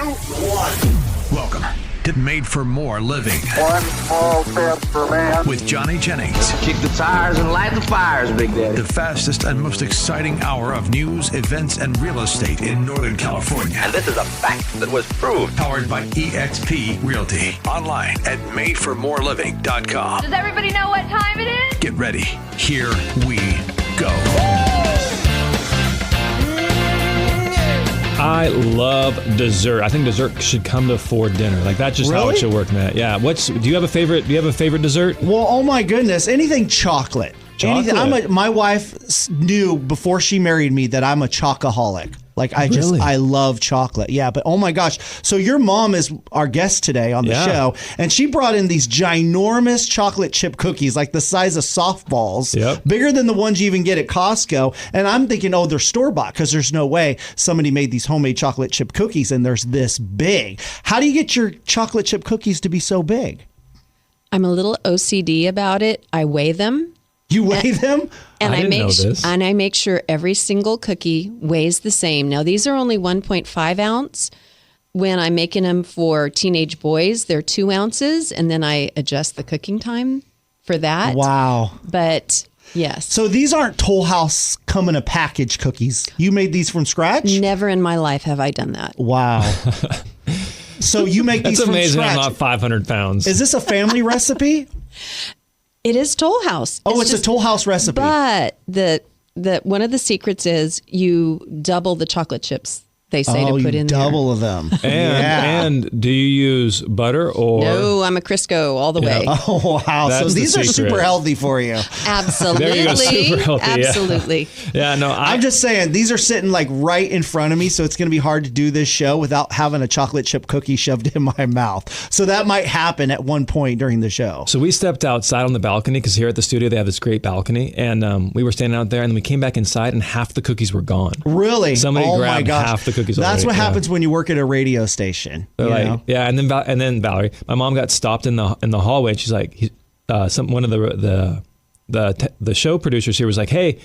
1. Welcome to Made for More Living. One small step for man. With Johnny Jennings. Kick the tires and light the fires, Big Daddy. The fastest and most exciting hour of news, events, and real estate in Northern California. And this is a fact that was proved. Powered by eXp Realty. Online at madeformoreliving.com. Does everybody know what time it is? Get ready. Here we go. I love dessert. I think dessert should come before dinner. Like that's just how it should work, Matt. Yeah. Do you have a favorite dessert? Well, oh my goodness, anything chocolate. My wife knew before she married me that I'm a chocoholic. Like I love chocolate. Yeah, but oh my gosh. So your mom is our guest today on the show, and she brought in these ginormous chocolate chip cookies, like the size of softballs, bigger than the ones you even get at Costco. And I'm thinking, oh, they're store-bought because there's no way somebody made these homemade chocolate chip cookies and there's this big. How do you get your chocolate chip cookies to be so big? I'm a little OCD about it. I weigh them. You weigh them? And I make sure every single cookie weighs the same. Now, these are only 1.5 ounce. When I'm making them for teenage boys, they're 2 ounces, and then I adjust the cooking time for that. Wow. But yes. So these aren't Toll House come in a package cookies. You made these from scratch? Never in my life have I done that. Wow. So you make these from scratch. That's amazing. I'm not 500 pounds. Is this a family recipe? It is Toll House. Oh, it's a Toll House recipe. But the one of the secrets is you double the chocolate chips. They say to put in there. Double of them. And do you use butter or? No, I'm a Crisco all the way. Oh, wow. That's so these are super healthy for you. Absolutely. There you go, super healthy. Absolutely. Yeah, no, I'm just saying, these are sitting like right in front of me, so it's going to be hard to do this show without having a chocolate chip cookie shoved in my mouth. So that might happen at one point during the show. So we stepped outside on the balcony because here at the studio they have this great balcony, and we were standing out there, and then we came back inside, and half the cookies were gone. Really? Somebody grabbed half the cookies. That's what happens when you work at a radio station. They're like, yeah, and then Valerie, my mom got stopped in the hallway, and she's like, one of the show producers here was like, hey,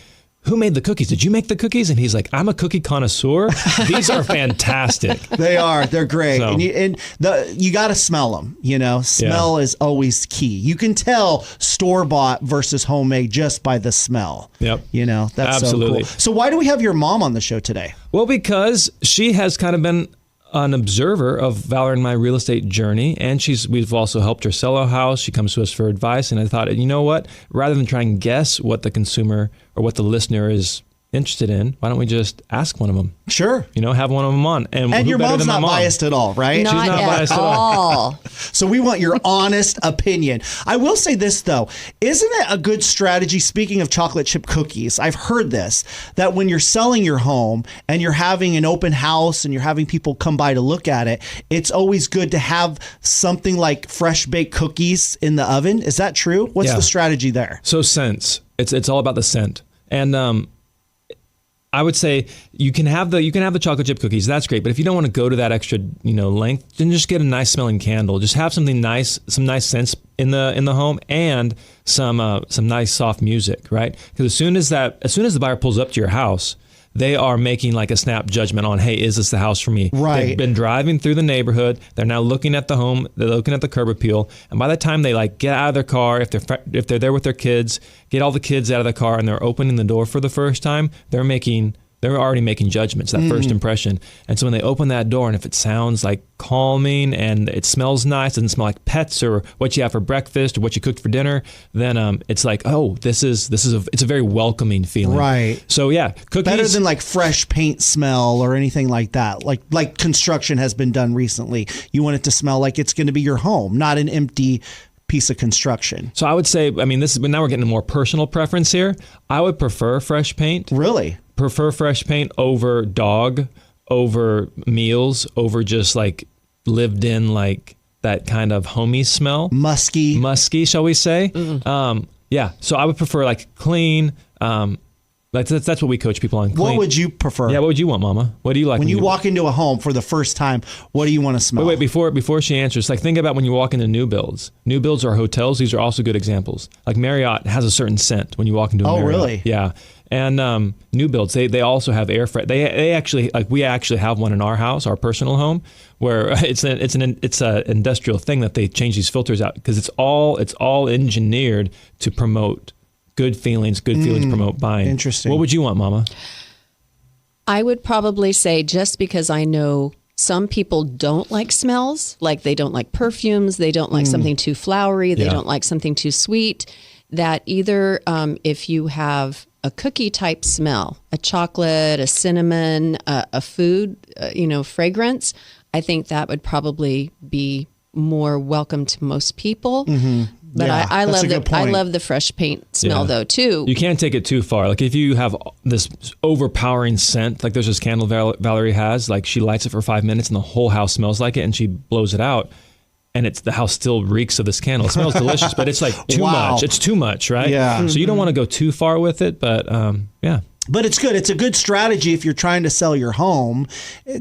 who made the cookies? Did you make the cookies? And he's like, I'm a cookie connoisseur. These are fantastic. They are. They're great. So, you got to smell them. Smell is always key. You can tell store-bought versus homemade just by the smell. Yep. That's absolutely. So cool. So why do we have your mom on the show today? Well, because she has kind of been an observer of Valerie and my real estate journey, and we've also helped her sell a house. She comes to us for advice, and I thought, you know what? Rather than try and guess what the consumer or what the listener is interested in, why don't we just ask one of them? Sure. Have one of them on. And your mom's not biased at all, right? She's not biased at all. So we want your honest opinion. I will say this, though. Isn't it a good strategy, speaking of chocolate chip cookies, I've heard this, that when you're selling your home and you're having an open house and you're having people come by to look at it, it's always good to have something like fresh baked cookies in the oven. Is that true? What's the strategy there? So scents. It's all about the scent. And I would say you can have the chocolate chip cookies. That's great. But if you don't want to go to that extra, length, then just get a nice smelling candle. Just have something nice, some nice scents in the home, and some nice soft music, right? Because as soon as the buyer pulls up to your house, they are making like a snap judgment on, hey, is this the house for me? Right. They've been driving through the neighborhood. They're now looking at the home. They're looking at the curb appeal. And by the time they get out of their car, if they're there with their kids, get all the kids out of the car, and they're opening the door for the first time, they're already making judgments, that first impression. And so when they open that door, and if it sounds like calming and it smells nice, doesn't smell like pets or what you have for breakfast or what you cooked for dinner, then it's like, oh, it's a very welcoming feeling. Right. So yeah, cookies. Better than like fresh paint smell or anything like that. Like construction has been done recently. You want it to smell like it's going to be your home, not an empty piece of construction. So I would say, now we're getting a more personal preference here. I would prefer fresh paint. Really? Prefer fresh paint over dog, over meals, over just like lived in like that kind of homey smell. Musky, shall we say? Yeah. So I would prefer like clean. That's what we coach people on. Clean. What would you prefer? Yeah. What would you want, Mama? What do you like when you walk into a home for the first time? What do you want to smell? Wait. Before she answers, think about when you walk into new builds. New builds are hotels. These are also good examples. Like Marriott has a certain scent when you walk into a Marriott. Oh, really? Yeah. And new builds, they also have air fry. They actually, like, we actually have one in our house, our personal home, where it's a industrial thing that they change these filters out because it's all engineered to promote good feelings. Good feelings promote buying. Interesting. What would you want, Mama? I would probably say, just because I know some people don't like smells, like they don't like perfumes, they don't like something too flowery, they don't like something too sweet, that either if you have a cookie type smell, a chocolate, a cinnamon, a food, fragrance, I think that would probably be more welcome to most people. But Yeah, I that's love a good I point. love the fresh paint smell though too. You can't take it too far. Like if you have this overpowering scent, like there's this candle Valerie has, like she lights it for 5 minutes and the whole house smells like it, and she blows it out, and the house still reeks of this candle. It smells delicious, but it's like too much. It's too much, right? Yeah. So you don't want to go too far with it, but yeah. But it's good. It's a good strategy if you're trying to sell your home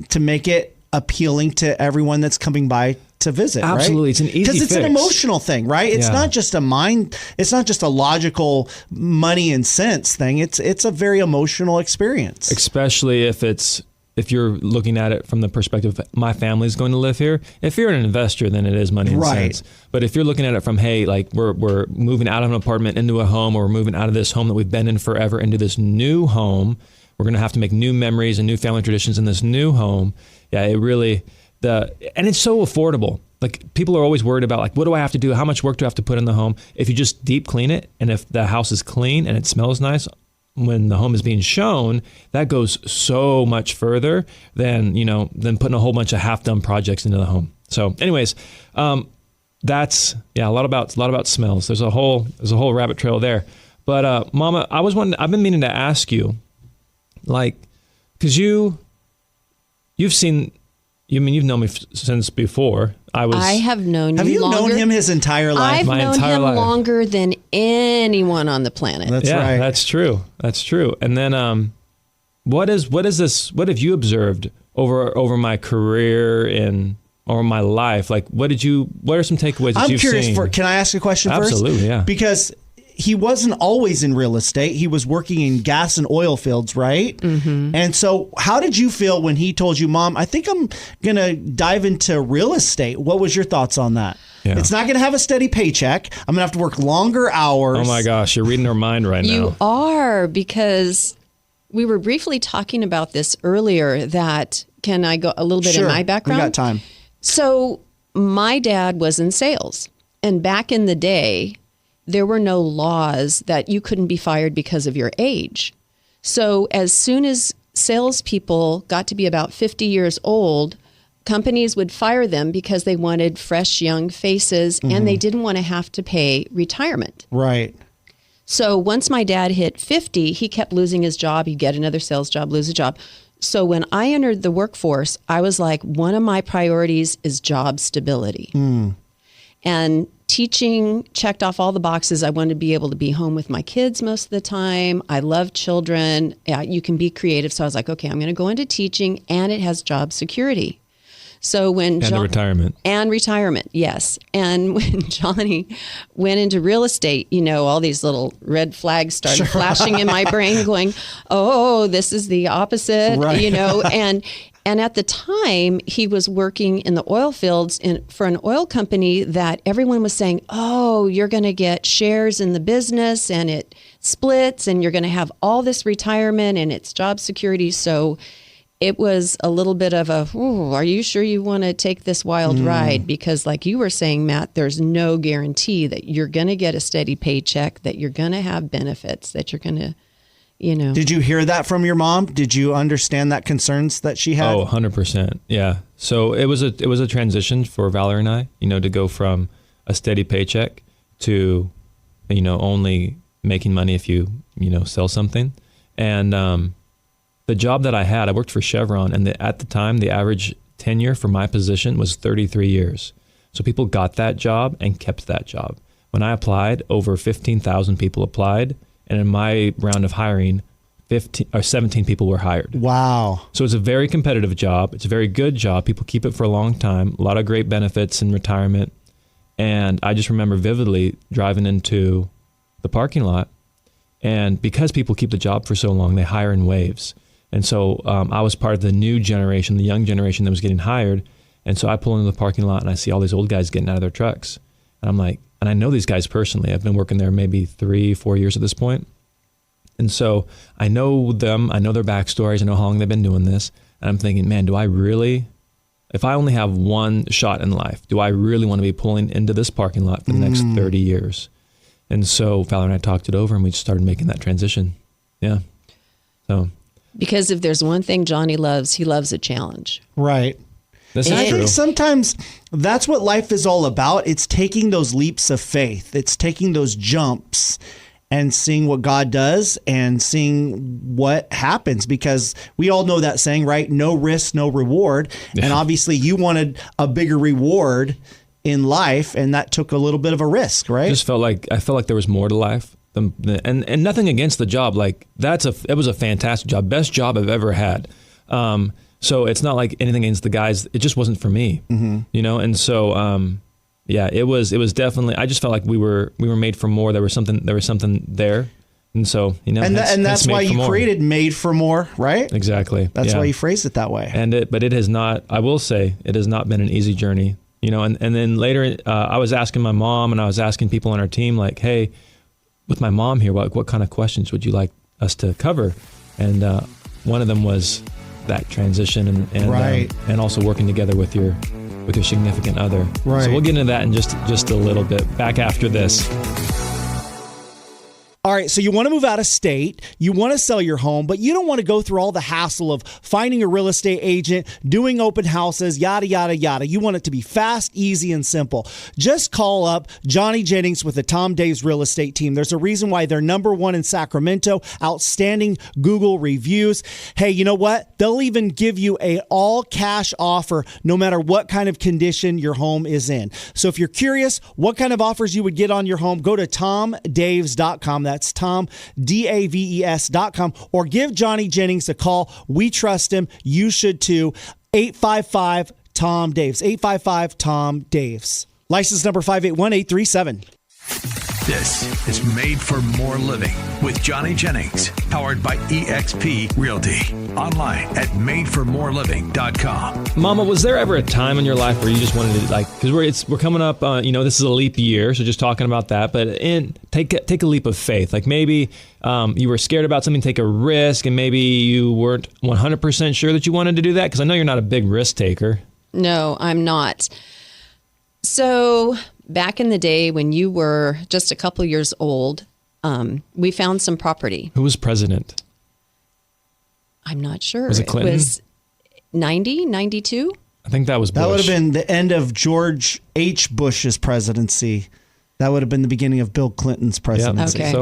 to make it appealing to everyone that's coming by to visit. Absolutely. Right? It's an easy because it's an fix. emotional thing, right? It's Yeah. not just it's not just a logical money and cents thing. It's a very emotional experience. Especially if you're looking at it from the perspective of my family's going to live here. If you're an investor, then it is money and Right. cents. But if you're looking at it from, hey, like we're moving out of an apartment into a home, or we're moving out of this home that we've been in forever into this new home, we're going to have to make new memories and new family traditions in this new home. Yeah, it really, and it's so affordable. Like people are always worried about, like, what do I have to do? How much work do I have to put in the home? If you just deep clean it, and if the house is clean and it smells nice when the home is being shown, that goes so much further than putting a whole bunch of half-done projects into the home. So anyways, that's a lot about smells. There's a whole rabbit trail there. But Mama, I've been meaning to ask you, like, because you've known me since before I have known you Have you longer. known him his entire life? I've My known entire him life. longer than anyone on the planet. That's yeah, right. That's true. That's true. And then, what is this? What have you observed over my career and over my life? Like, what are some takeaways that I'm you've curious. seen? Can I ask a question first? Absolutely, yeah. Because he wasn't always in real estate. He was working in gas and oil fields, right? Mm-hmm. And so how did you feel when he told you, Mom, I think I'm going to dive into real estate? What was your thoughts on that? Yeah. It's not going to have a steady paycheck. I'm going to have to work longer hours. Oh my gosh, you're reading her mind right now. You are, because we were briefly talking about this earlier. That, can I go a little bit Sure. in my background? We got time. So my dad was in sales, and back in the day, there were no laws that you couldn't be fired because of your age. So as soon as salespeople got to be about 50 years old, companies would fire them because they wanted fresh, young faces, and they didn't want to have to pay retirement. Right. So once my dad hit 50, he kept losing his job. He'd get another sales job, lose a job. So when I entered the workforce, I was like, one of my priorities is job stability. And teaching checked off all the boxes. I wanted to be able to be home with my kids most of the time. I love children. You can be creative. So I was like, okay, I'm going to go into teaching, and it has job security. So when retirement. And retirement, yes. And when Johnny went into real estate, all these little red flags started flashing in my brain going, oh, this is the opposite, Right. And at the time, he was working in the oil fields for an oil company that everyone was saying, oh, you're going to get shares in the business and it splits and you're going to have all this retirement and it's job security. So it was a little bit of are you sure you want to take this wild ride? Because like you were saying, Matt, there's no guarantee that you're going to get a steady paycheck, that you're going to have benefits, that you're going to, Did you hear that from your mom? Did you understand that concerns that she had? Oh, 100%. Yeah. So it was a transition for Valerie and I, to go from a steady paycheck to, only making money if you, sell something. And the job that I had, I worked for Chevron, and at the time, the average tenure for my position was 33 years. So people got that job and kept that job. When I applied, over 15,000 people applied. And in my round of hiring, 17 people were hired. Wow. So it's a very competitive job. It's a very good job. People keep it for a long time. A lot of great benefits in retirement. And I just remember vividly driving into the parking lot, And because people keep the job for so long, they hire in waves. And so I was part of the new generation, the young generation that was getting hired. And so I pull into the parking lot and I see all these old guys getting out of their trucks. And I'm like, and I know these guys personally. I've been working there maybe 3-4 years at this point. And so I know them, I know their backstories, I know how long they've been doing this. And I'm thinking, man, do I really, if I only have one shot in life, do I really want to be pulling into this parking lot for the next 30 years? And so Valerie and I talked it over and we just started making that transition. Yeah. So. Because if there's one thing Johnny loves, he loves a challenge. Right. This and is I true. think sometimes that's what life is all about. It's taking those leaps of faith. It's taking those jumps and seeing what God does and seeing what happens, because we all know that saying, right? No risk, no reward. Yeah. And obviously you wanted a bigger reward in life, and that took a little bit of a risk, right? I felt like there was more to life. And nothing against the job. Like it was a fantastic job. Best job I've ever had. So it's not like anything against the guys. It just wasn't for me, you know? And so, yeah, it was definitely, I just felt like we were made for more. There was something there. And so, you know, and that's why you created Made for More, right? Exactly. That's why you phrased it that way. But it has not, I will say, it has not been an easy journey, you know? And then later, I was asking my mom and I was asking people on our team, like, hey, with my mom here, what kind of questions would you like us to cover? And one of them was that transition and also working together with your significant other. Right. So we'll get into that in just a little bit. Back after this. All right, so you want to move out of state, you want to sell your home, but you don't want to go through all the hassle of finding a real estate agent, doing open houses, yada, yada, yada. You want it to be fast, easy, and simple. Just call up Johnny Jennings with the Tom Daves Real Estate Team. There's a reason why they're #1 in Sacramento, outstanding Google reviews. Hey, you know what? They'll even give you a all-cash offer no matter what kind of condition your home is in. So if you're curious what kind of offers you would get on your home, go to tomdaves.com. That's TomDaves.com, or give Johnny Jennings a call. We trust him. You should too. 855-TOM-DAVES. 855-TOM-DAVES. License number 581837. This is Made for More Living with Johnny Jennings, powered by eXp Realty. Online at madeformoreliving.com. Mama, was there ever a time in your life where you just wanted to, because we're coming up, this is a leap year, so just talking about that, but take a leap of faith. Like maybe you were scared about something, take a risk, and maybe you weren't 100% sure that you wanted to do that, because I know you're not a big risk taker. No, I'm not. So back in the day when you were just a couple years old, we found some property. Who was president? I'm not sure. Was it Clinton? It was 90, 92? I think that was Bush. That would have been the end of George H. Bush's presidency. That would have been the beginning of Bill Clinton's presidency. Yeah, okay.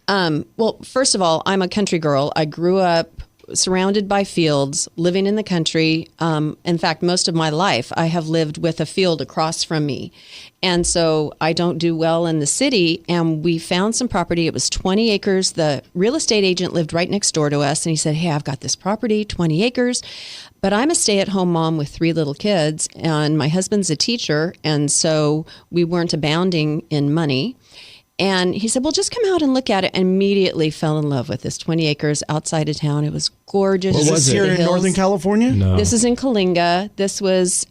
So. Well, first of all, I'm a country girl. I grew up surrounded by fields, living in the country. In fact, most of my life, I have lived with a field across from me. And so I don't do well in the city. And we found some property. It was 20 acres. The real estate agent lived right next door to us. And he said, hey, I've got this property, 20 acres. But I'm a stay-at-home mom with 3 little kids. And my husband's a teacher. And so we weren't abounding in money. And he said, well, just come out and look at it. And immediately fell in love with this 20 acres outside of town. It was gorgeous. Was this here in Northern California? No. This is in Kalinga. This was...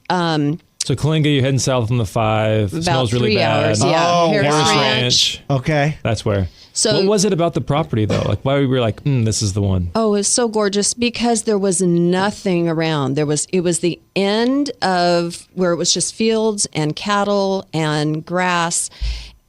So Kalinga, you're heading south from the 5. It smells really 3 bad. hours, yeah. Oh, Harris Harris Ranch. Okay. That's where. So, what was it about the property, though? Like, why we were like, this is the one? Oh, it was so gorgeous because there was nothing around. It was the end of where it was just fields and cattle and grass.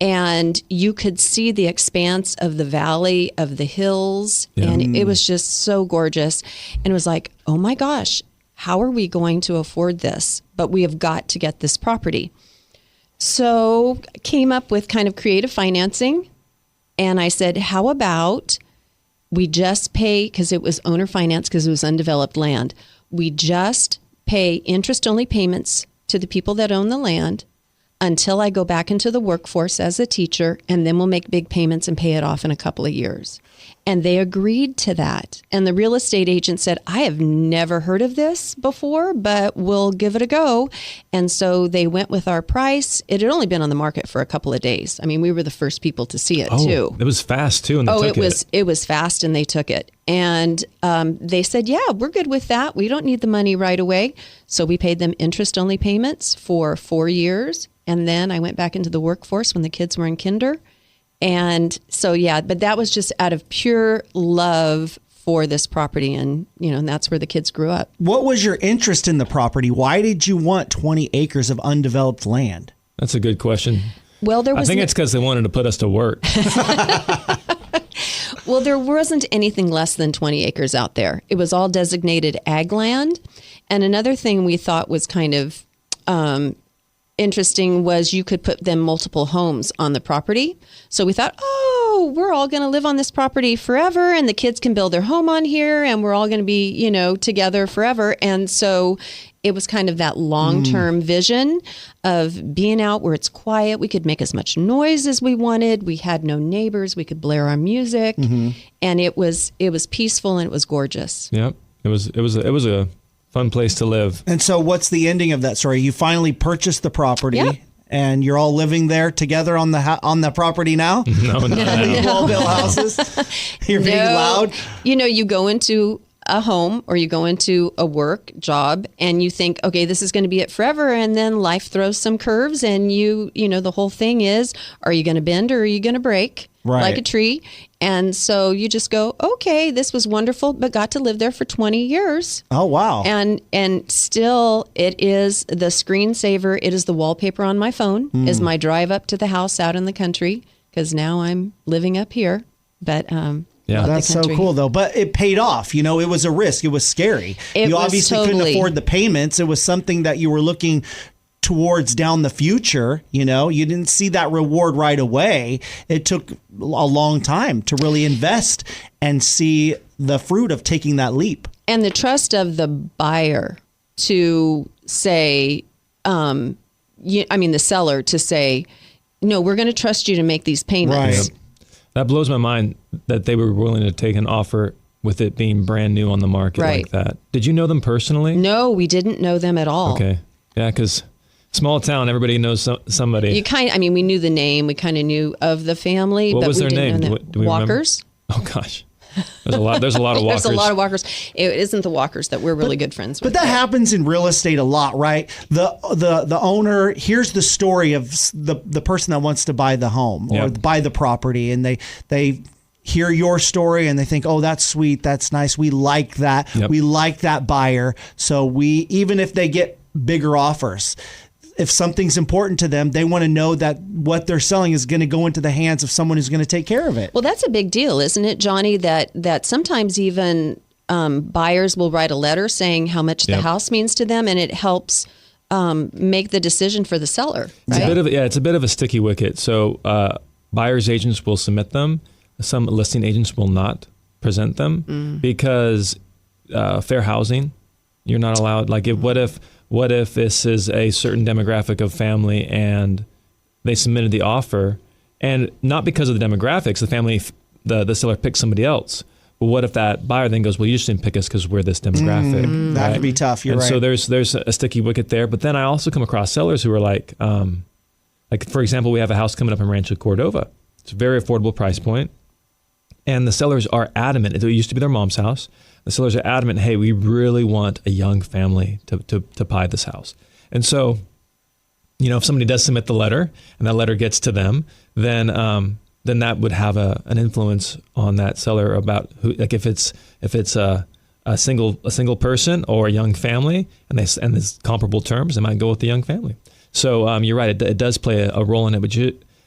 And you could see the expanse of the valley, of the hills. Yeah. And it was just so gorgeous. And it was like, oh my gosh, how are we going to afford this? But we have got to get this property. So came up with kind of creative financing. And I said, how about we just pay, because it was owner finance, because it was undeveloped land. We just pay interest-only payments to the people that own the land until I go back into the workforce as a teacher, and then we'll make big payments and pay it off in a couple of years. And they agreed to that. And the real estate agent said, I have never heard of this before, but we'll give it a go. And so they went with our price. It had only been on the market for a couple of days. I mean, we were the first people to see it, too. It was fast, too, and they took it. It was fast, and they took it. And they said, yeah, we're good with that. We don't need the money right away. So we paid them interest-only payments for 4 years. And then I went back into the workforce when the kids were in kinder. And so, yeah, but that was just out of pure love for this property. And, and that's where the kids grew up. What was your interest in the property? Why did you want 20 acres of undeveloped land? That's a good question. Well, I think it's because they wanted to put us to work. Well, there wasn't anything less than 20 acres out there. It was all designated ag land. And another thing we thought was kind of interesting was you could put them multiple homes on the property. So we thought, we're all going to live on this property forever, and the kids can build their home on here, and we're all going to be, together forever. And so it was kind of that long-term vision of being out where it's quiet. We could make as much noise as we wanted. We had no neighbors. We could blare our music, and it was peaceful, and it was gorgeous. Yep, it was a fun place to live. And so what's the ending of that story? You finally purchased the property, and you're all living there together on the property now? No. Wall-built houses? You're being loud? You go into a home or you go into a work job and you think, okay, this is going to be it forever. And then life throws some curves, and the whole thing is, are you going to bend or are you going to break? Right. Like a tree. And so you just go, okay, this was wonderful, but got to live there for 20 years. Oh, wow. And still it is the screensaver. It is the wallpaper on my phone, is my drive up to the house out in the country, because now I'm living up here. But that's so cool, though. But it paid off. It was a risk. It was scary. You obviously couldn't afford the payments. It was something that you were looking towards down the future. You didn't see that reward right away. It took a long time to really invest and see the fruit of taking that leap. And the trust of the buyer to say, the seller to say, no, we're going to trust you to make these payments. Right. That blows my mind that they were willing to take an offer with it being brand new on the market like that. Did you know them personally? No, we didn't know them at all. Okay. Yeah, because small town, everybody knows somebody. We knew the name. We kind of knew of the family. What was their name? Do we Walkers. Remember? Oh, gosh. There's a lot of Walkers. There's a lot of Walkers. It isn't the Walkers that we're really good friends with. But that happens in real estate a lot, right? The owner hears the story of the person that wants to buy the home or buy the property, and they hear your story and they think, oh, that's sweet, that's nice, we like that, we like that buyer. So even if they get bigger offers, if something's important to them, they want to know that what they're selling is going to go into the hands of someone who's going to take care of it. Well, that's a big deal, isn't it, Johnny? That sometimes even buyers will write a letter saying how much the house means to them, and it helps make the decision for the seller. Right? It's a bit of a sticky wicket. So buyers agents will submit them. Some listing agents will not present them because fair housing, you're not allowed. Like, what if this is a certain demographic of family and they submitted the offer, and not because of the demographics, the seller picked somebody else. But what if that buyer then goes, well, you just didn't pick us because we're this demographic. That could be tough. You're right. So there's a sticky wicket there. But then I also come across sellers who are like for example, we have a house coming up in Rancho Cordova. It's a very affordable price point. And the sellers are adamant. It used to be their mom's house. The sellers are adamant, hey, we really want a young family to buy this house. And so, if somebody does submit the letter and that letter gets to them, then that would have an influence on that seller about who, like if it's a single person or a young family and there's comparable terms, they might go with the young family. So you're right, it does play a role in it, but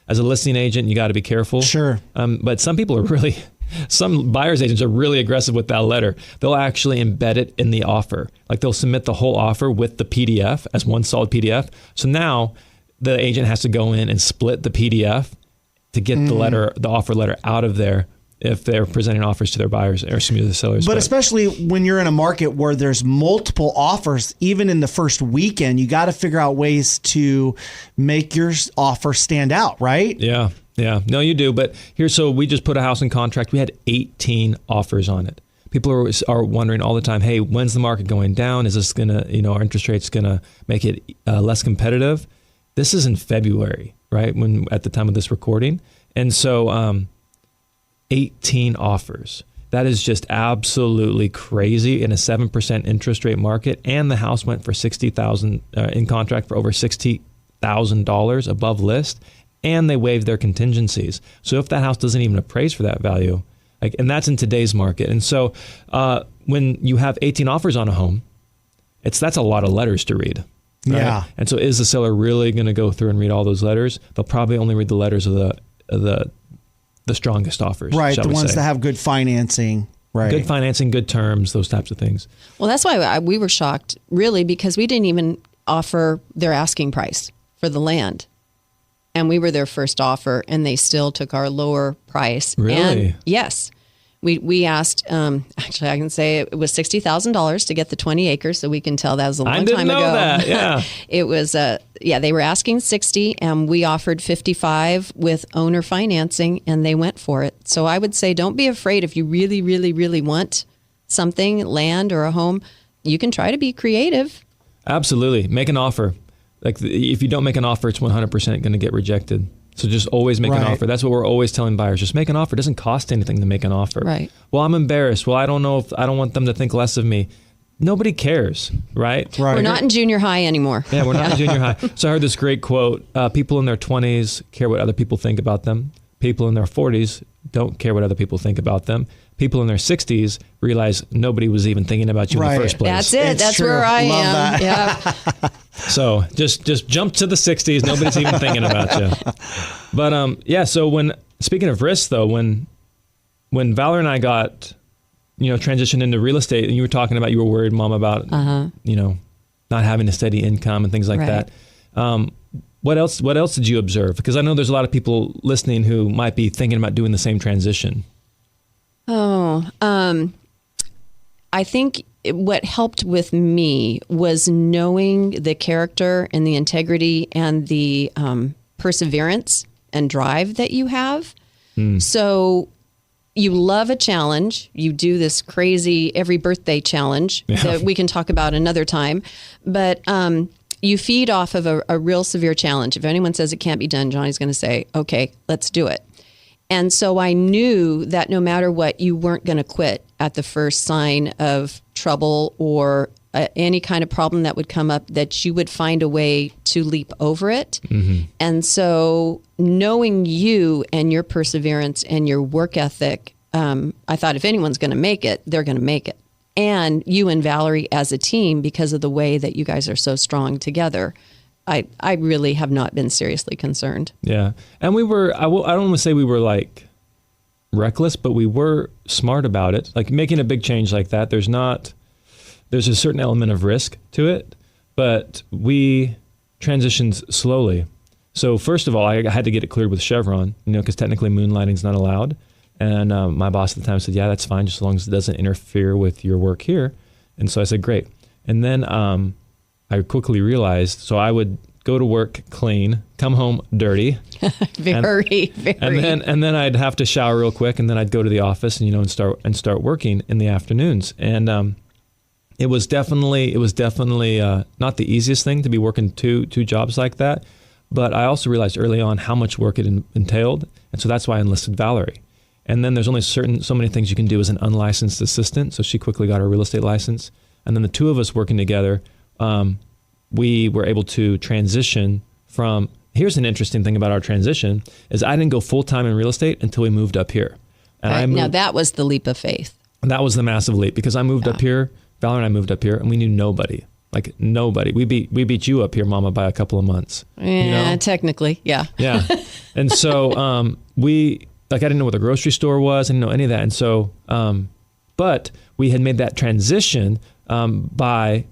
as a listing agent, you got to be careful. Sure. But some buyer's agents are really aggressive with that letter. They'll actually embed it in the offer. Like, they'll submit the whole offer with the PDF as one solid PDF. So now the agent has to go in and split the PDF to get the offer letter out of there if they're presenting offers to their buyers or the sellers. But especially when you're in a market where there's multiple offers, even in the first weekend, you got to figure out ways to make your offer stand out, right? Yeah. No, you do. But so we just put a house in contract. We had 18 offers on it. People are wondering all the time, hey, when's the market going down? Is this going to, our interest rate's going to make it less competitive? This is in February, right? At the time of this recording. And so 18 offers. That is just absolutely crazy in a 7% interest rate market. And the house went for $60,000 in contract for over $60,000 above list. And they waived their contingencies. So if that house doesn't even appraise for that value, and that's in today's market. And so when you have 18 offers on a home, that's a lot of letters to read. Right? Yeah. And so is the seller really going to go through and read all those letters? They'll probably only read the letters of the strongest offers. Right, the ones that have good financing. Right. Good financing, good terms, those types of things. Well, that's why we were shocked, really, because we didn't even offer their asking price for the land. And we were their first offer, and they still took our lower price. Really? And yes. We asked, actually, I can say it was $60,000 to get the 20 acres, so we can tell that was a long time ago. I didn't know that, yeah. It was, they were asking 60, and we offered 55 with owner financing, and they went for it. So I would say don't be afraid if you really, really, really want something, land or a home, you can try to be creative. Absolutely. Make an offer. Like if you don't make an offer, it's 100% going to get rejected. So just always make an offer. That's what we're always telling buyers. Just make an offer. It doesn't cost anything to make an offer. Right. Well, I'm embarrassed. Well, I don't know if I don't want them to think less of me. Nobody cares, right? We're not in junior high anymore. Yeah, we're not in junior high. So I heard this great quote. People in their 20s care what other people think about them. People in their 40s don't care what other people think about them. People in their 60s realize nobody was even thinking about you in the first place. That's it. It's That's true. where I Love am. That. Yeah. So just jump to the 60s. Nobody's even thinking about you. But so speaking of risks though, when Valor and I got, transitioned into real estate, and you were talking about you were worried, Mom, about not having a steady income and things like that. What else did you observe? Because I know there's a lot of people listening who might be thinking about doing the same transition. I think what helped with me was knowing the character and the integrity and the perseverance and drive that you have. So you love a challenge. You do this crazy every birthday challenge that we can talk about another time. But you feed off of a real severe challenge. If anyone says it can't be done, Johnny's going to say, okay, let's do it. And so I knew that no matter what, you weren't going to quit at the first sign of trouble or any kind of problem that would come up, that you would find a way to leap over it. Mm-hmm. And so knowing you and your perseverance and your work ethic, I thought if anyone's going to make it, they're going to make it. And you and Valerie as a team, because of the way that you guys are so strong together, I really have not been seriously concerned. Yeah. And we were, I don't want to say we were like reckless, but we were smart about it. Like making a big change like that, there's a certain element of risk to it, but we transitioned slowly. So first of all, I had to get it cleared with Chevron, because technically moonlighting is not allowed. And my boss at the time said, yeah, that's fine, just as long as it doesn't interfere with your work here. And so I said, great. And then I quickly realized, so I would go to work clean, come home dirty. very. And then I'd have to shower real quick, and then I'd go to the office and start working in the afternoons. And it was definitely not the easiest thing to be working two jobs like that. But I also realized early on how much work it entailed, and so that's why I enlisted Valerie. And then there's only so many things you can do as an unlicensed assistant. So she quickly got her real estate license. And then the two of us working together, we were able to transition from, here's an interesting thing about our transition, is I didn't go full-time in real estate until we moved up here. And now that was the leap of faith. That was the massive leap, because I moved up here, Valerie and I moved up here, and we knew nobody. Like nobody. We beat you up here, Mama, by a couple of months. Yeah, technically, yeah. Yeah. And so I didn't know what the grocery store was. I didn't know any of that. And so, but we had made that transition by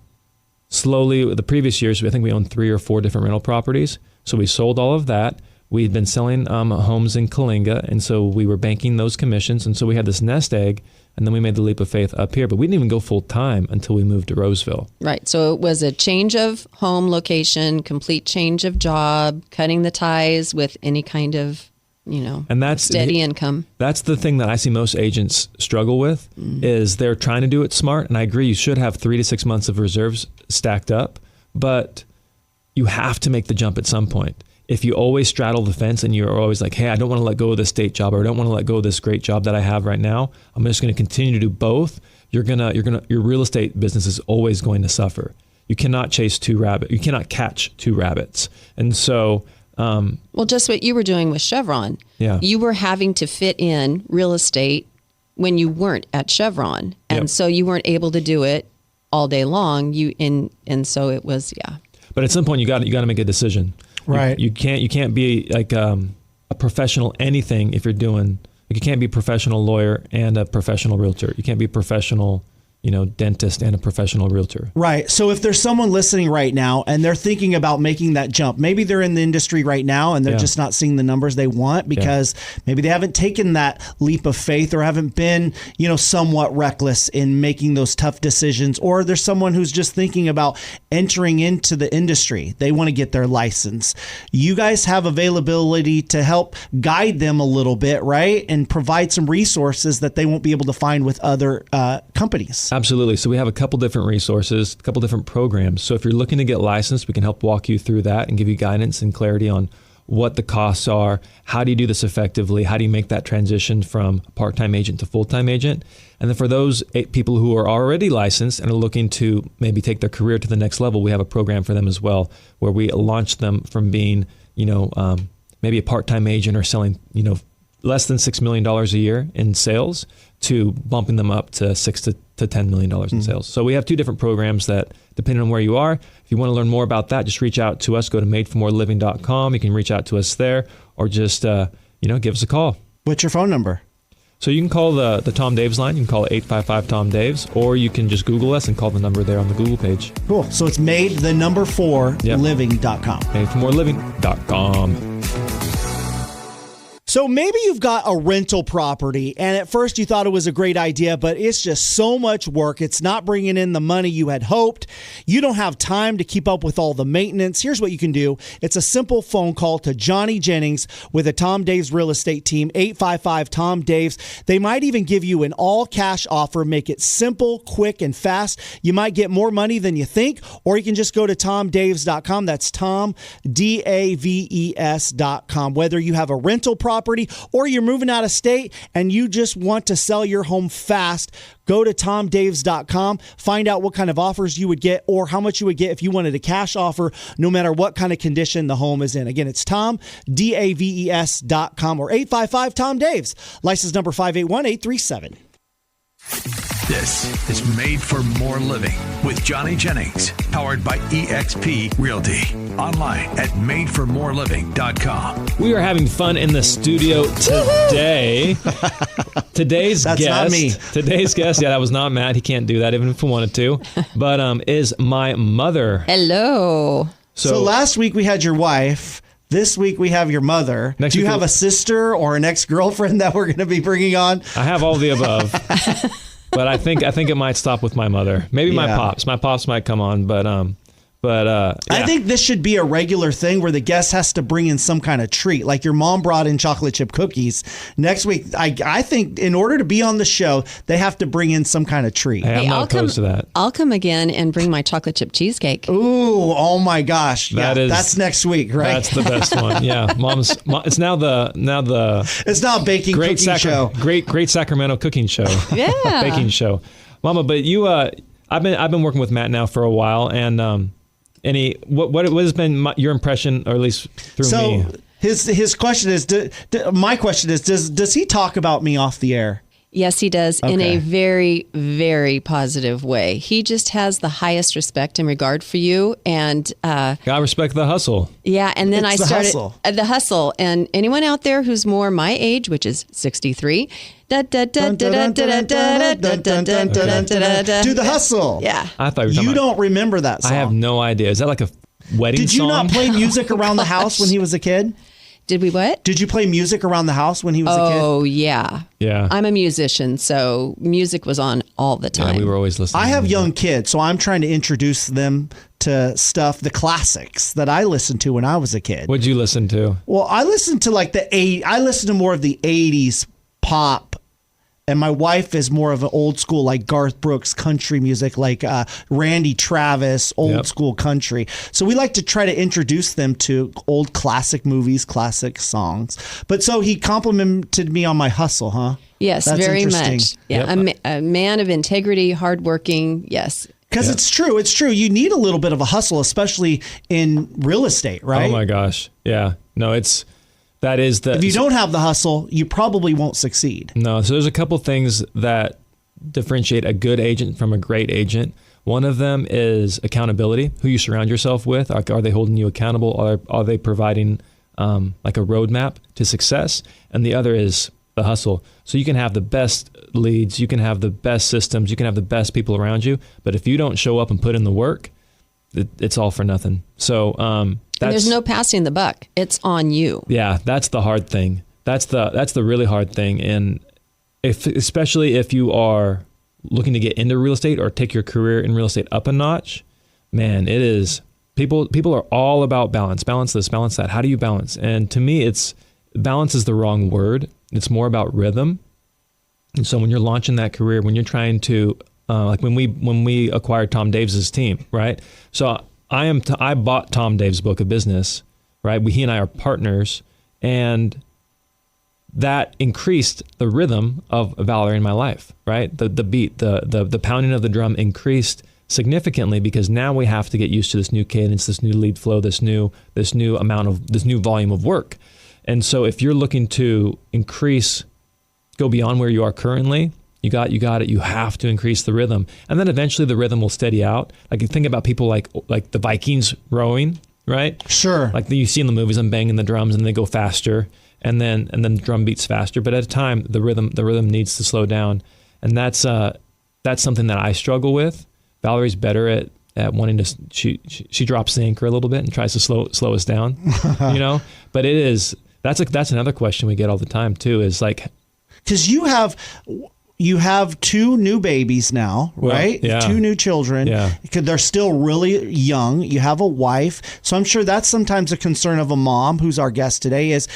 slowly, the previous years, I think we owned 3 or 4 different rental properties. So we sold all of that. we'd been selling homes in Kalinga, and so we were banking those commissions, and so we had this nest egg, and then we made the leap of faith up here, but we didn't even go full time until we moved to Roseville. Right. So it was a change of home location, complete change of job, cutting the ties with any kind of, and that's steady income. That's the thing that I see most agents struggle with is they're trying to do it smart. And I agree, you should have 3 to 6 months of reserves stacked up, but you have to make the jump at some point. If you always straddle the fence and you're always like, hey, I don't want to let go of this state job, or I don't want to let go of this great job that I have right now, I'm just going to continue to do both. Your real estate business is always going to suffer. You cannot catch two rabbits. And so, well, just what you were doing with Chevron. Yeah. You were having to fit in real estate when you weren't at Chevron. And so you weren't able to do it all day long. And so it was, But at some point you got to make a decision. Right. You can't be like a professional anything if you're doing, like you can't be a professional lawyer and a professional realtor. You can't be a professional dentist and a professional realtor. Right. So if there's someone listening right now and they're thinking about making that jump, maybe they're in the industry right now and they're just not seeing the numbers they want because maybe they haven't taken that leap of faith or haven't been, somewhat reckless in making those tough decisions. Or there's someone who's just thinking about entering into the industry. They want to get their license. You guys have availability to help guide them a little bit, right? And provide some resources that they won't be able to find with other companies. Absolutely. So we have a couple different resources, a couple different programs. So if you're looking to get licensed, we can help walk you through that and give you guidance and clarity on what the costs are. How do you do this effectively? How do you make that transition from part-time agent to full-time agent? And then for those people who are already licensed and are looking to maybe take their career to the next level, we have a program for them as well, where we launch them from being, maybe a part-time agent or selling, less than $6 million a year in sales to bumping them up to $6 to $10 million in sales. So we have two different programs that, depending on where you are, if you want to learn more about that, just reach out to us. Go to madeformoreliving.com. You can reach out to us there, or just, give us a call. What's your phone number? So you can call the Tom Daves line. You can call 855-TOM-DAVES, or you can just Google us and call the number there on the Google page. Cool. So it's living.com. Madeformoreliving.com. So maybe you've got a rental property and at first you thought it was a great idea, but it's just so much work. It's not bringing in the money you had hoped. You don't have time to keep up with all the maintenance. Here's what you can do. It's a simple phone call to Johnny Jennings with the Tom Daves Real Estate Team, 855-TOM-DAVES. They might even give you an all-cash offer, make it simple, quick, and fast. You might get more money than you think, or you can just go to TomDaves.com. That's Tom, DAVES.com. Whether you have a rental property or you're moving out of state and you just want to sell your home fast, go to TomDaves.com, find out what kind of offers you would get or how much you would get if you wanted a cash offer, no matter what kind of condition the home is in. Again, it's Tom, DAVES.com, or 855-TOM-DAVES, license number 581837. This is Made for More Living with Johnny Jennings, powered by eXp Realty. Online at madeformoreliving.com. We are having fun in the studio today. Today's guest, that was not Matt. He can't do that even if he wanted to, but is my mother. Hello. So last week we had your wife. This week we have your mother. Do you have a sister or an ex-girlfriend that we're going to be bringing on? I have all the above. But I think it might stop with my mother. Maybe my pops. My pops might come on, but I think this should be a regular thing where the guest has to bring in some kind of treat. Like your mom brought in chocolate chip cookies. Next week, I think in order to be on the show, they have to bring in some kind of treat. Hey, I'm not opposed to that. I'll come again and bring my chocolate chip cheesecake. Ooh, oh my gosh. That's next week, right? That's the best one. Yeah. It's now It's now a baking cooking show. Great Sacramento cooking show. Yeah. Baking show. Mama, but you I've been working with Matt now for a while, and what has been your impression, or at least through me? His question is, my question is, does he talk about me off the air? Yes, he does, in a very, very positive way. He just has the highest respect and regard for you, and I respect the hustle. Yeah, and then I started the hustle. And anyone out there who's more my age, which is 63, do the hustle. Yeah, I thought you don't remember that song. I have no idea. Is that like a wedding song? Did you not play music around the house when he was a kid? Did we what? Did you play music around the house when he was a kid? Oh, yeah. Yeah. I'm a musician, so music was on all the time. Yeah, we were always listening. I have young kids, so I'm trying to introduce them to stuff, the classics that I listened to when I was a kid. What'd you listen to? Well, I listened to I listened to more of the 80s pop. And my wife is more of an old school, like Garth Brooks country music, like Randy Travis, old school country. So we like to try to introduce them to old classic movies, classic songs. But so he complimented me on my hustle, huh? Yes, That's very interesting. much. Yeah, a man of integrity, hardworking. Yes. Because it's true. It's true. You need a little bit of a hustle, especially in real estate, right? Oh my gosh. Yeah. No, if you don't have the hustle, you probably won't succeed. No. So there's a couple things that differentiate a good agent from a great agent. One of them is accountability, who you surround yourself with. Are they holding you accountable? Are they providing like a roadmap to success? And the other is the hustle. So you can have the best leads, you can have the best systems, you can have the best people around you. But if you don't show up and put in the work, it's all for nothing. So and there's no passing the buck. It's on you. Yeah, that's the hard thing. That's the really hard thing. And especially if you are looking to get into real estate or take your career in real estate up a notch, man, it is people are all about balance. Balance this, balance that. How do you balance? And to me, balance is the wrong word. It's more about rhythm. And so when you're launching that career, when you're trying to like when we acquired Tom Davis's team, right? So I bought Tom Dave's book of business, right? He and I are partners, and that increased the rhythm of Valerie in my life, right? The beat, the pounding of the drum increased significantly because now we have to get used to this new cadence, this new lead flow, this new volume of work. And so if you're looking to go beyond where you are currently, you got it. You have to increase the rhythm, and then eventually the rhythm will steady out. Like you think about people like the Vikings rowing, right? Sure. Like you see in the movies, them banging the drums and they go faster, and then the drum beats faster. But at a time, the rhythm needs to slow down, and that's something that I struggle with. Valerie's better at wanting to. She drops the anchor a little bit and tries to slow us down, you know. But that's another question we get all the time too. Is like, because you have two new babies now, right? Yeah. Two new children. Yeah. They're still really young. You have a wife. So I'm sure that's sometimes a concern of a mom who's our guest today is,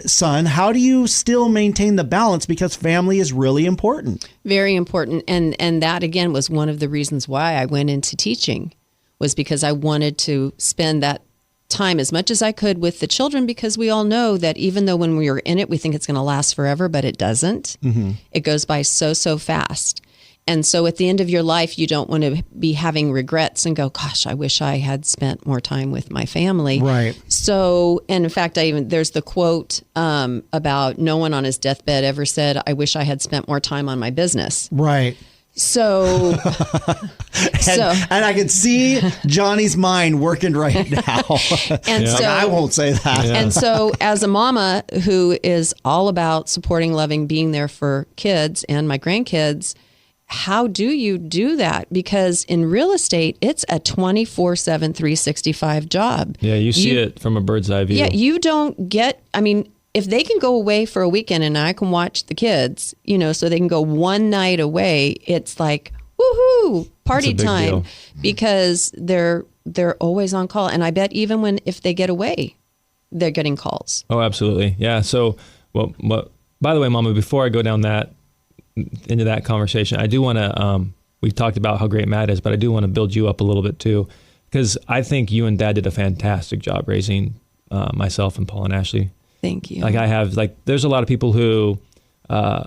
son, how do you still maintain the balance? Because family is really important. Very important. And that, again, was one of the reasons why I went into teaching, was because I wanted to spend that time as much as I could with the children, because we all know that even though when we are in it, we think it's going to last forever, but it doesn't. Mm-hmm. It goes by so fast. And so at the end of your life, you don't want to be having regrets and go, gosh, I wish I had spent more time with my family. Right. So, and in fact, there's the quote about no one on his deathbed ever said, I wish I had spent more time on my business. Right. So, and I can see Johnny's mind working right now. And so I won't say that. Yeah. And so as a mama who is all about supporting, loving, being there for kids and my grandkids, how do you do that? Because in real estate, it's a 24/7, 365 job. Yeah, you see it from a bird's eye view. Yeah, you don't get, if they can go away for a weekend and I can watch the kids, so they can go one night away, it's like, woohoo, party time, deal. Because they're always on call. And I bet even if they get away, they're getting calls. Oh, absolutely. Yeah. So, well, by the way, Mama, before I go down into that conversation, I do want to, we talked about how great Matt is, but I do want to build you up a little bit too, because I think you and Dad did a fantastic job raising myself and Paul and Ashley. Thank you. There's a lot of people who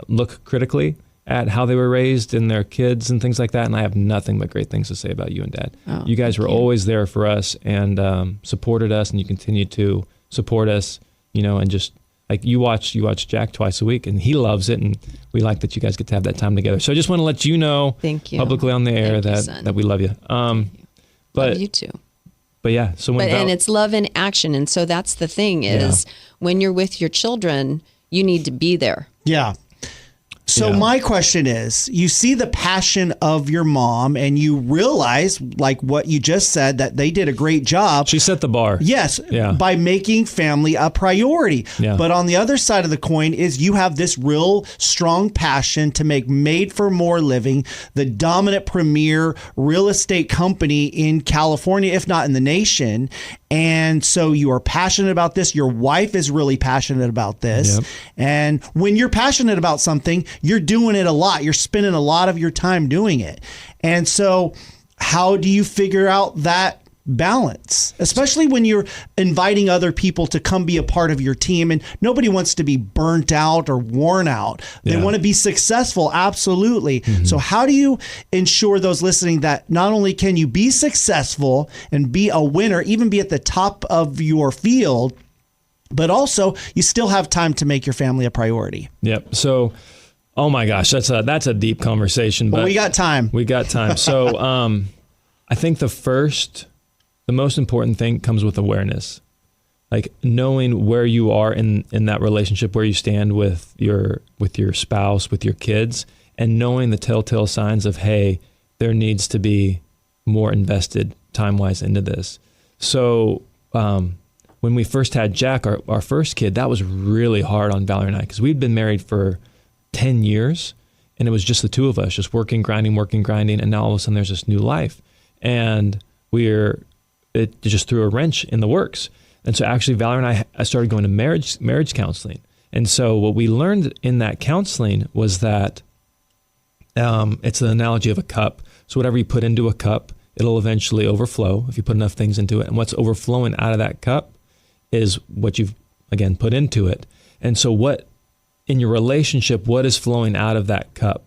look critically at how they were raised and their kids and things like that, and I have nothing but great things to say about you and Dad. Oh, you guys were always there for us and supported us, and you continue to support us, and just like you watch Jack twice a week, and he loves it, and we like that you guys get to have that time together. So I just want to let you know, thank you, publicly on the air that we love you. Love you too. But yeah, so and it's love in action, and so that's the thing is when you're with your children, you need to be there. Yeah. So my question is, you see the passion of your mom and you realize, like what you just said, that they did a great job. She set the bar. Yes, by making family a priority. Yeah. But on the other side of the coin is you have this real strong passion to make Made for More Living the dominant premier real estate company in California, if not in the nation. And so you are passionate about this. Your wife is really passionate about this. Yep. And when you're passionate about something, you're doing it a lot. You're spending a lot of your time doing it. And so how do you figure out that balance, especially when you're inviting other people to come be a part of your team? And nobody wants to be burnt out or worn out. They want to be successful. Absolutely. So how do you ensure those listening that not only can you be successful and be a winner, even be at the top of your field, but also you still have time to make your family a priority? Yep. So, oh my gosh, that's a deep conversation. But we got time. We got time. So I think the most important thing comes with awareness, like knowing where you are in that relationship, where you stand with your spouse, with your kids, and knowing the telltale signs of, hey, there needs to be more invested time-wise into this. So when we first had Jack, our first kid, that was really hard on Valerie and I, because we'd been married for 10 years, and it was just the two of us, just working, grinding, and now all of a sudden there's this new life. And it just threw a wrench in the works. And so actually Valerie and I started going to marriage counseling. And so what we learned in that counseling was that it's an analogy of a cup. So whatever you put into a cup, it'll eventually overflow if you put enough things into it. And what's overflowing out of that cup is what you've, again, put into it. And so what in your relationship, what is flowing out of that cup?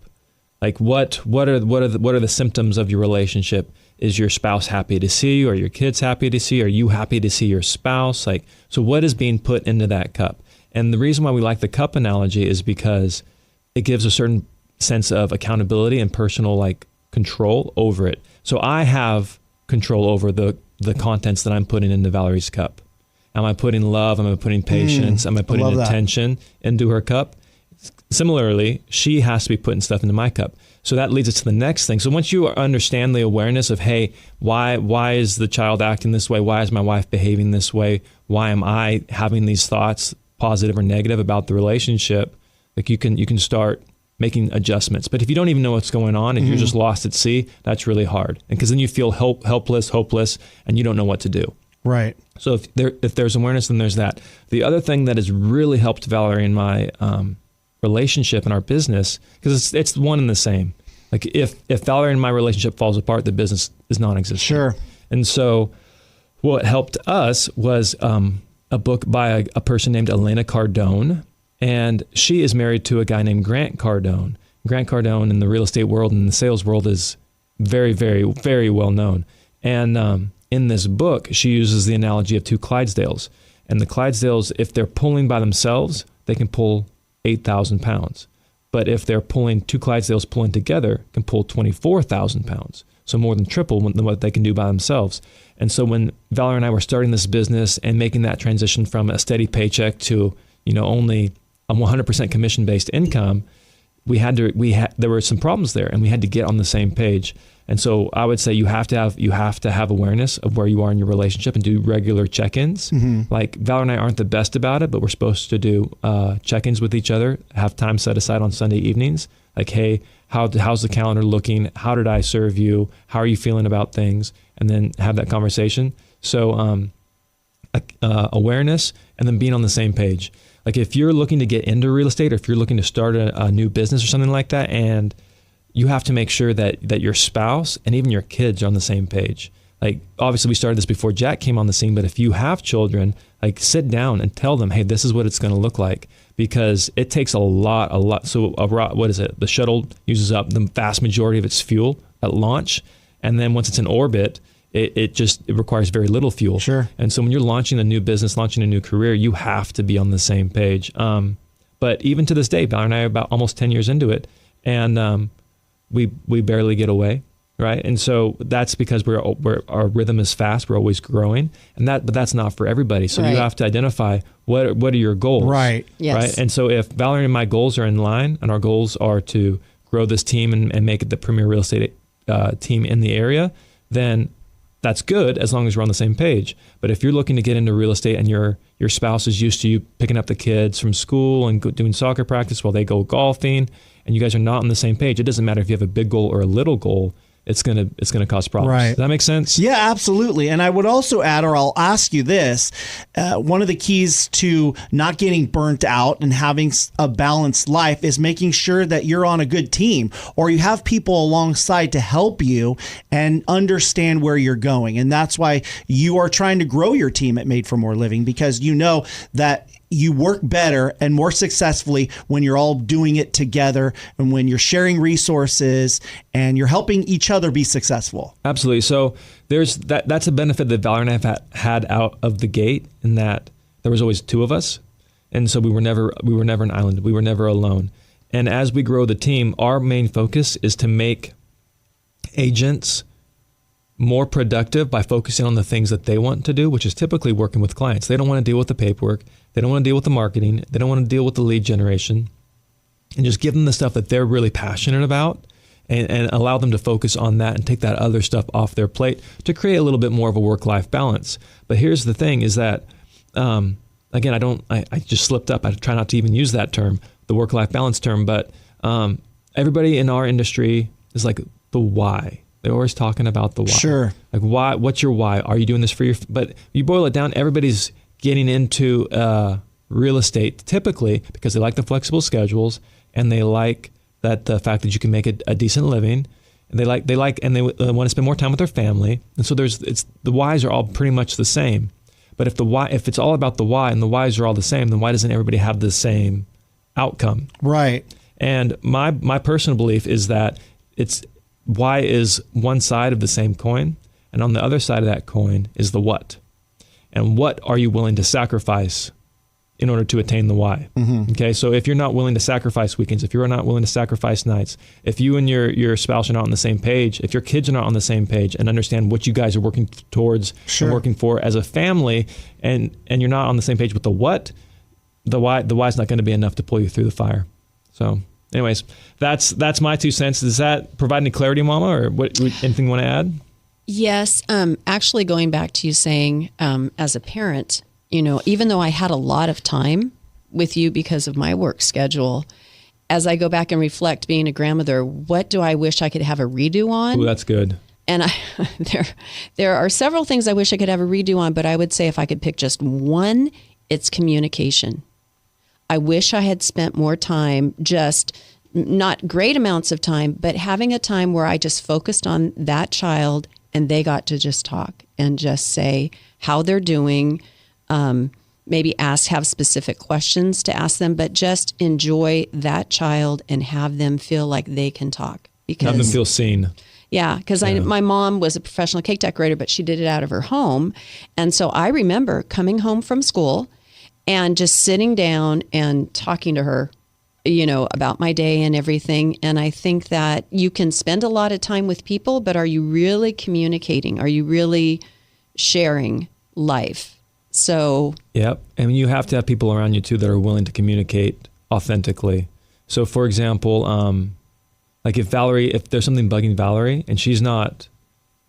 Like what are the symptoms of your relationship? Is your spouse happy to see you? Are your kids happy to see you? Are you happy to see your spouse? Like, so what is being put into that cup? And the reason why we like the cup analogy is because it gives a certain sense of accountability and personal control over it. So I have control over the contents that I'm putting into Valerie's cup. Am I putting love? Am I putting patience? Am I putting attention into her cup? Similarly, she has to be putting stuff into my cup. So that leads us to the next thing. So once you understand the awareness of, hey, why is the child acting this way? Why is my wife behaving this way? Why am I having these thoughts, positive or negative, about the relationship? Like you can start making adjustments. But if you don't even know what's going on, if you're just lost at sea, that's really hard. And because then you feel helpless, hopeless, and you don't know what to do. Right. So if there's awareness, then there's that. The other thing that has really helped Valerie and my relationship and our business, because it's one and the same. Like if Valerie and my relationship falls apart, the business is non-existent. Sure. And so what helped us was a book by a person named Elena Cardone, and she is married to a guy named Grant Cardone. Grant Cardone in the real estate world and the sales world is very, very, very well known. And in this book, she uses the analogy of two Clydesdales. And the Clydesdales, if they're pulling by themselves, they can pull 8,000 pounds. But if they're pulling, two Clydesdales pulling together, can pull 24,000 pounds. So more than triple than what they can do by themselves. And so when Valerie and I were starting this business and making that transition from a steady paycheck to, only a 100% commission-based income, there were some problems there, and we had to get on the same page. And so I would say you have to have awareness of where you are in your relationship and do regular check-ins. Like Valerie and I aren't the best about it, but we're supposed to do check-ins with each other, have time set aside on Sunday evenings. Like, hey, how's the calendar looking? How did I serve you? How are you feeling about things? And then have that conversation. So awareness and then being on the same page. Like if you're looking to get into real estate or if you're looking to start a new business or something like that, and you have to make sure that your spouse and even your kids are on the same page. Like obviously we started this before Jack came on the scene, but if you have children, like sit down and tell them, hey, this is what it's going to look like, because it takes a lot. So what is it? The shuttle uses up the vast majority of its fuel at launch. And then once it's in orbit, it requires very little fuel. Sure. And so when you're launching a new business, launching a new career, you have to be on the same page. But even to this day, Valerie and I are about almost 10 years into it, and we barely get away. right? And so that's because our rhythm is fast. We're always growing, but that's not for everybody. So you have to identify what are your goals, right? Yes. Right. And so if Valerie and my goals are in line, and our goals are to grow this team and make it the premier real estate team in the area, then that's good as long as we're on the same page. But if you're looking to get into real estate and your spouse is used to you picking up the kids from school and doing soccer practice while they go golfing, and you guys are not on the same page, it doesn't matter if you have a big goal or a little goal. It's gonna cause problems. Right. Does that make sense? Yeah, absolutely. And I would also add, or I'll ask you this, one of the keys to not getting burnt out and having a balanced life is making sure that you're on a good team, or you have people alongside to help you and understand where you're going. And that's why you are trying to grow your team at Made for More Living, because you know that you work better and more successfully when you're all doing it together and when you're sharing resources and you're helping each other be successful. Absolutely. So there's that's a benefit that Valerie and I have had out of the gate, in that there was always two of us. And so we were never an island. We were never alone. And as we grow the team, our main focus is to make agents more productive by focusing on the things that they want to do, which is typically working with clients. They don't want to deal with the paperwork. They don't want to deal with the marketing. They don't want to deal with the lead generation. And just give them the stuff that they're really passionate about, and allow them to focus on that and take that other stuff off their plate to create a little bit more of a work-life balance. But here's the thing is that, again, I just slipped up. I try not to even use that term, the work-life balance term, but everybody in our industry is like the why. They're always talking about the why. Sure. Like, why? What's your why? Are you doing this for your... But you boil it down, everybody's getting into real estate typically because they like the flexible schedules, and they like the fact that you can make a decent living, and they want to spend more time with their family. And so the whys are all pretty much the same. But if it's all about the why and the whys are all the same, then why doesn't everybody have the same outcome? Right. And my personal belief is that why is one side of the same coin, and on the other side of that coin is the what. And what are you willing to sacrifice in order to attain the why? Mm-hmm. Okay, so if you're not willing to sacrifice weekends, if you're not willing to sacrifice nights, if you and your spouse are not on the same page, if your kids are not on the same page and understand what you guys are working towards and working for as a family, and you're not on the same page with the what, the why is not going to be enough to pull you through the fire. So anyways, that's my 2 cents. Does that provide any clarity, Mama, or anything you want to add? Yes. Actually, going back to you saying, as a parent, even though I had a lot of time with you because of my work schedule, as I go back and reflect being a grandmother, what do I wish I could have a redo on? Oh, that's good. And there are several things I wish I could have a redo on, but I would say if I could pick just one, it's communication. I wish I had spent more time, just not great amounts of time, but having a time where I just focused on that child and they got to just talk and just say how they're doing, maybe have specific questions to ask them, but just enjoy that child and have them feel like they can talk. Have them feel seen. Yeah, because my mom was a professional cake decorator, but she did it out of her home. And so I remember coming home from school and just sitting down and talking to her, about my day and everything. And I think that you can spend a lot of time with people, but are you really communicating? Are you really sharing life? So. Yep. And you have to have people around you too that are willing to communicate authentically. So for example, like if there's something bugging Valerie and she's not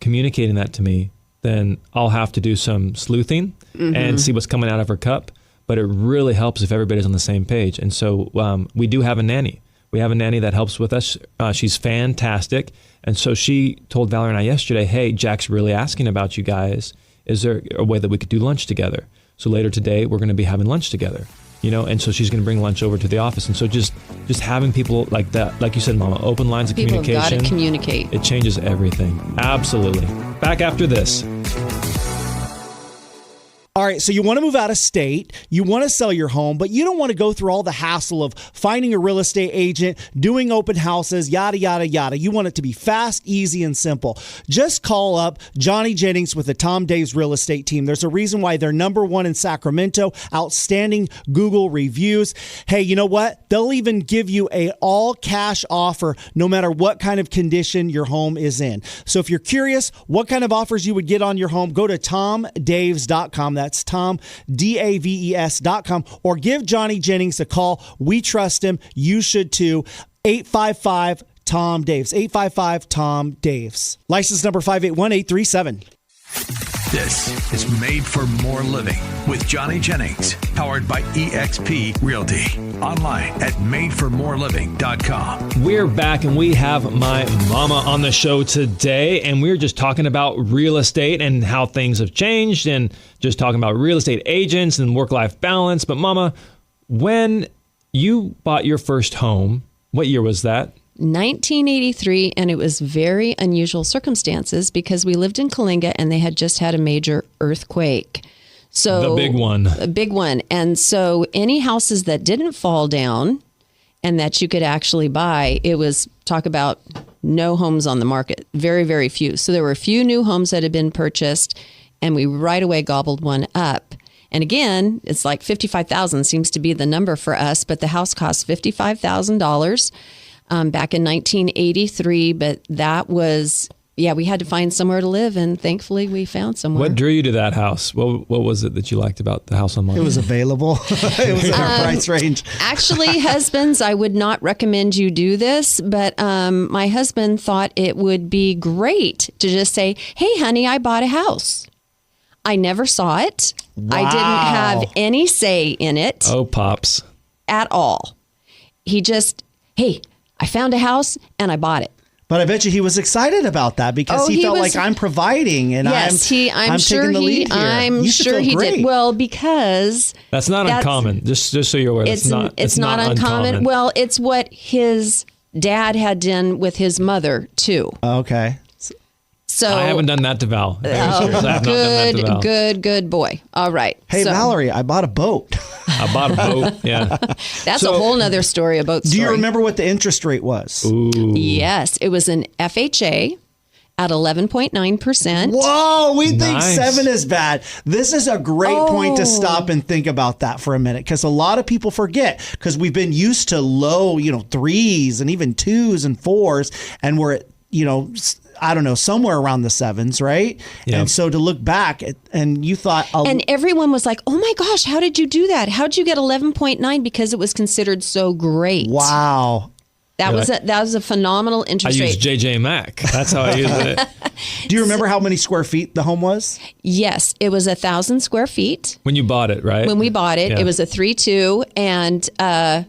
communicating that to me, then I'll have to do some sleuthing and see what's coming out of her cup. But it really helps if everybody's on the same page. And so we do have a nanny. We have a nanny that helps with us. She's fantastic. And so she told Valerie and I yesterday, hey, Jack's really asking about you guys. Is there a way that we could do lunch together? So later today, we're going to be having lunch together. And so she's going to bring lunch over to the office. And so just having people like that, like you said, Mama, open lines of communication. People have got to communicate. It changes everything. Absolutely. Back after this. All right, so you want to move out of state, you want to sell your home, but you don't want to go through all the hassle of finding a real estate agent, doing open houses, yada, yada, yada. You want it to be fast, easy, and simple. Just call up Johnny Jennings with the Tom Daves Real Estate Team. There's a reason why they're #1 in Sacramento, outstanding Google reviews. Hey, you know what? They'll even give you a all-cash offer no matter what kind of condition your home is in. So if you're curious what kind of offers you would get on your home, go to tomdaves.com. That's TomDaves.com, or give Johnny Jennings a call. We trust him. You should too. 855-TOM-DAVES. 855-TOM-DAVES. License number 581837. This is Made for More Living with Johnny Jennings, powered by eXp Realty. Online at madeformoreliving.com. We're back and we have my mama on the show today, and we're just talking about real estate and how things have changed, and just talking about real estate agents and work-life balance. But Mama, when you bought your first home, what year was that? 1983, and it was very unusual circumstances because we lived in Coalinga and they had just had a major earthquake. So the big one. A big one. And so any houses that didn't fall down and that you could actually buy, it was talk about no homes on the market. Very, very few. So there were a few new homes that had been purchased, and we right away gobbled one up. And again, it's like $55,000 seems to be the number for us, but the house cost $55,000. Back in 1983, but that was, we had to find somewhere to live, and thankfully we found somewhere. What drew you to that house? What was it that you liked about the house on Monday? It was available. It was in our price range. Actually, husbands, I would not recommend you do this, but my husband thought it would be great to just say, hey, honey, I bought a house. I never saw it. Wow. I didn't have any say in it. Oh, Pops. At all. He just, hey, I found a house and I bought it. But I bet you he was excited about that because he felt like I'm providing and I'm sure taking the lead here. I'm sure he did. Well, because that's not uncommon. Just so you're aware, it's not uncommon. Well, it's what his dad had done with his mother too. Okay. So I haven't done that to Val. Good boy. All right. Hey, Valerie, I bought a boat. I bought a boat. Yeah. That's a whole nother story, a boat story. Do you remember what the interest rate was? Ooh. Yes, it was an FHA at 11.9%. Whoa, we think 7 is bad. This is a great point to stop and think about that for a minute, because a lot of people forget, because we've been used to low, 3s and even 2s and 4s, and we're at, I don't know, somewhere around the 7s, right? Yep. And so to look back and you thought... And everyone was like, oh my gosh, how did you do that? How'd you get 11.9? Because it was considered so great. Wow. That was a phenomenal interest rate. I used JJ Mack. That's how I used it. Do you remember how many square feet the home was? Yes, it was 1,000 square feet. When you bought it, right? When we bought it, it was a 3-2, and so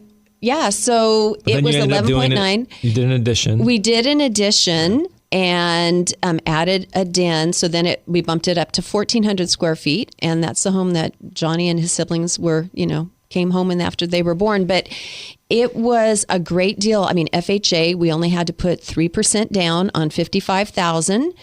it was 11.9. You did an addition. We did an addition and added a den. So then we bumped it up to 1,400 square feet, and that's the home that Johnny and his siblings were, came home in after they were born. But it was a great deal. I mean, FHA, we only had to put 3% down on $55,000.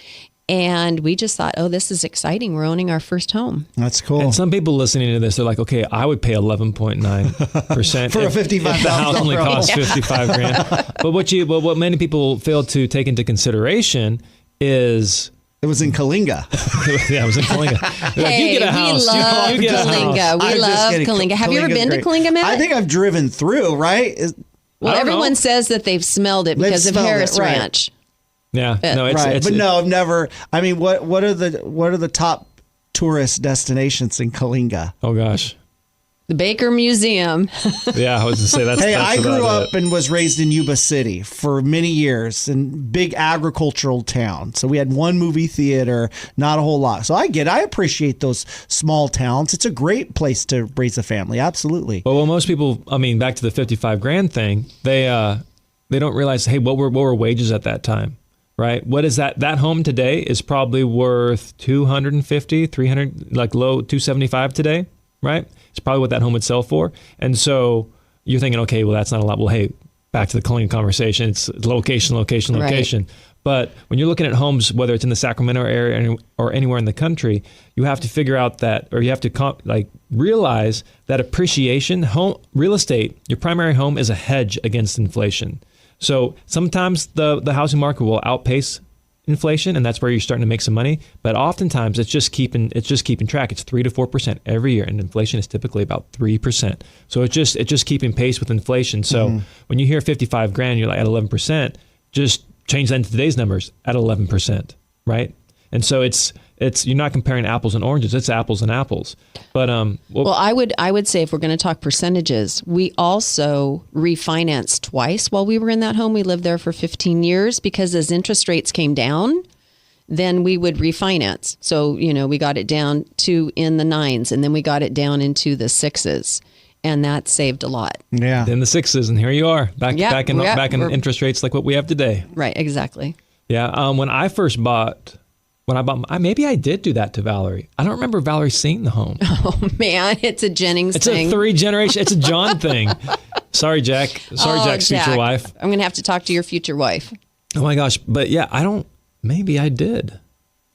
And we just thought, this is exciting. We're owning our first home. That's cool. And some people listening to this, they're like, okay, I would pay 11.9% for a $55,000 if the house only costs $55,000. But what many people fail to take into consideration is... It was in Coalinga. Yeah, it was in Coalinga. Hey, you get a house. We love Coalinga. We love Coalinga. Have you ever been to Coalinga, Matt? I think I've driven through, right? Well, everyone says that they've smelled it because of Harris Ranch. Yeah, no, it's right. But no, I've never. I mean, what are the top tourist destinations in Coalinga? Oh gosh, the Baker Museum. Yeah, I was to say that's. Hey, I grew up and was raised in Yuba City for many years, in big agricultural town. So we had one movie theater, not a whole lot. So I appreciate those small towns. It's a great place to raise a family. Absolutely. Well, most people, back to the $55,000 thing, they don't realize, hey, what were wages at that time? Right. What is that? That home today is probably worth $250, $300, like low $275 today. Right. It's probably what that home would sell for. And so you're thinking, okay, well, that's not a lot. Well, hey, back to the Coalinga conversation. It's location. Right. But when you're looking at homes, whether it's in the Sacramento area or anywhere in the country, you have to figure out that, or you have to realize that appreciation, real estate, your primary home is a hedge against inflation. So sometimes the housing market will outpace inflation, and that's where you're starting to make some money. But oftentimes it's just keeping track. It's 3 to 4% every year, and inflation is typically about 3%. So it's just keeping pace with inflation. So when you hear $55,000, you're like at 11%. Just change that into today's numbers at 11%, right? And so it's you're not comparing apples and oranges; it's apples and apples. But well, I would say if we're going to talk percentages, we also refinanced twice while we were in that home. We lived there for 15 years because as interest rates came down, then we would refinance. So we got it down to in the 9s, and then we got it down into the 6s. And that saved a lot. Yeah. Then the 6s, and here you are, back in interest rates like what we have today. Right, exactly. Yeah. When I bought, maybe I did do that to Valerie. I don't remember Valerie seeing the home. Oh man, it's a Jennings thing. It's a 3-generation. It's a John thing. Sorry, Jack. Jack's future wife. I'm going to have to talk to your future wife. Oh my gosh. But yeah, maybe I did.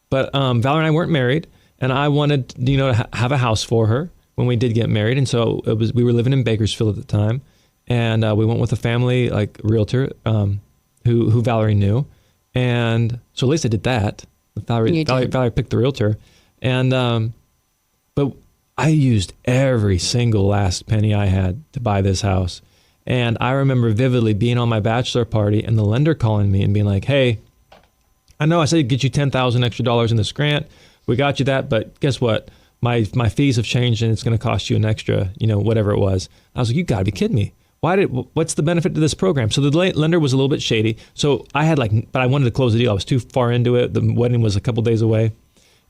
But Valerie and I weren't married, and I wanted, to have a house for her when we did get married. And so we were living in Bakersfield at the time, and we went with a family realtor who Valerie knew. And so at least I did that. Valerie picked the realtor. And but I used every single last penny I had to buy this house. And I remember vividly being on my bachelor party and the lender calling me and being like, "Hey, I know I said get you $10,000 extra in this grant. We got you that, but guess what? My fees have changed and it's going to cost you an extra, whatever it was." I was like, "You got to be kidding me. What's the benefit to this program?" So the lender was a little bit shady. So I had but I wanted to close the deal. I was too far into it. The wedding was a couple days away.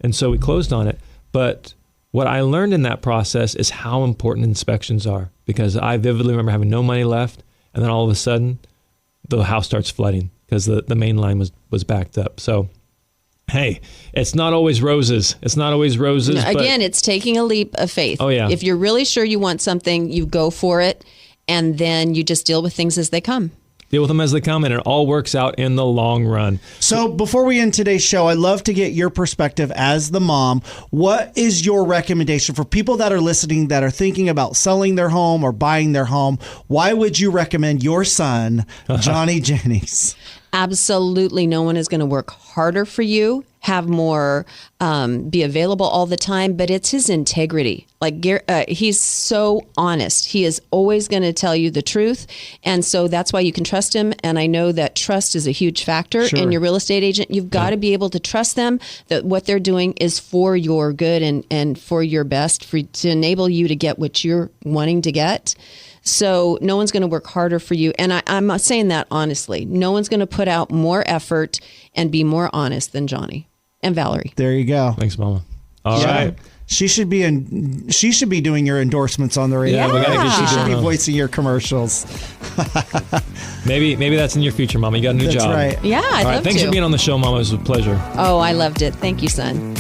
And so we closed on it. But what I learned in that process is how important inspections are, because I vividly remember having no money left. And then all of a sudden the house starts flooding because the main line was backed up. So hey, it's not always roses. Again, it's taking a leap of faith. Oh, yeah. If you're really sure you want something, you go for it, and then you just deal with things as they come. Deal with them as they come, and it all works out in the long run. So before we end today's show, I'd love to get your perspective as the mom. What is your recommendation for people that are listening that are thinking about selling their home or buying their home? Why would you recommend your son, Johnny Jennings? Absolutely. No one is going to work harder for you, have more, be available all the time, but it's his integrity. He's so honest. He is always going to tell you the truth. And so that's why you can trust him. And I know that trust is a huge factor in your real estate agent. You've got to be able to trust them that what they're doing is for your good and for your best, to enable you to get what you're wanting to get. So no one's going to work harder for you. And I'm saying that honestly. No one's going to put out more effort and be more honest than Johnny and Valerie. There you go. Thanks, Mama. All right. She should be doing your endorsements on the radio. Yeah, she should be voicing your commercials. Maybe that's in your future, Mama. You got a new job. That's right. Yeah, I'd love Thanks to. for being on the show, Mama. It was a pleasure. Oh, I loved it. Thank you, son.